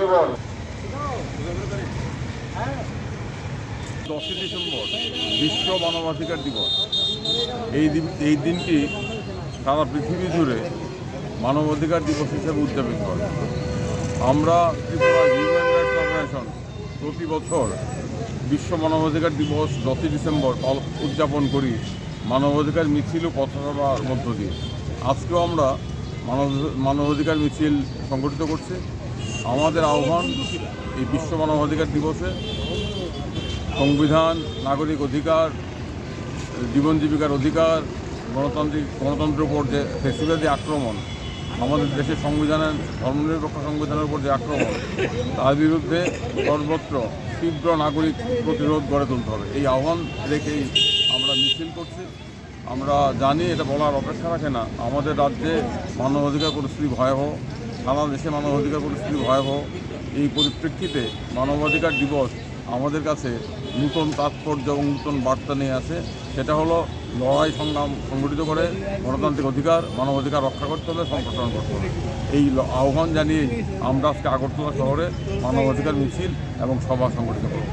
জীবন। 10 December বিশ্ব মানবাধিকার দিবস। এই দিনটি সারা পৃথিবী জুড়ে মানবাধিকার দিবস হিসেবে উদযাপিত হয়। আমরা ত্রিপুরা হিউম্যান রাইটস অর্গানাইজেশন প্রতি বছর বিশ্ব মানবাধিকার দিবস 10 ডিসেম্বর উদযাপন করি মানবাধিকার মিছিল ও পথসভার মধ্য দিয়ে। আজকেও আমরা মানবাধিকার মিছিল সংগঠিত করছি। আমাদের আহ্বান এই বিশ্ব মানবাধিকার দিবসে সংবিধান, নাগরিক অধিকার, জীবন জীবিকার অধিকার, গণতন্ত্রের উপর যে ফেসিবাদী আক্রমণ, আমাদের দেশের সংবিধানের ধর্মনিরপেক্ষ সংবিধানের উপর যে আক্রমণ, তার বিরুদ্ধে সর্বত্র তীব্র নাগরিক প্রতিরোধ গড়ে তুলতে হবে। এই আহ্বান রেখেই আমরা মিছিল করছি। আমরা জানি, এটা বলার অপেক্ষা রাখে না, আমাদের রাজ্যে মানবাধিকার পরিস্থিতি ভয়াবহ, সারা দেশে মানবাধিকার পরিস্থিতি ভয়াবহ। এই পরিপ্রেক্ষিতে মানবাধিকার দিবস আমাদের কাছে নূতন তাৎপর্য এবং নূতন বার্তা নিয়ে আসে। সেটা হলো লড়াই সংগ্রাম সংগঠিত করে গণতান্ত্রিক অধিকার, মানবাধিকার রক্ষা করতে হবে, সম্প্রসারণ করতে হবে। এই আহ্বান জানিয়ে আমরা আজকে আগরতলা শহরে মানবাধিকার মিছিল এবং সভা সংগঠিত করব।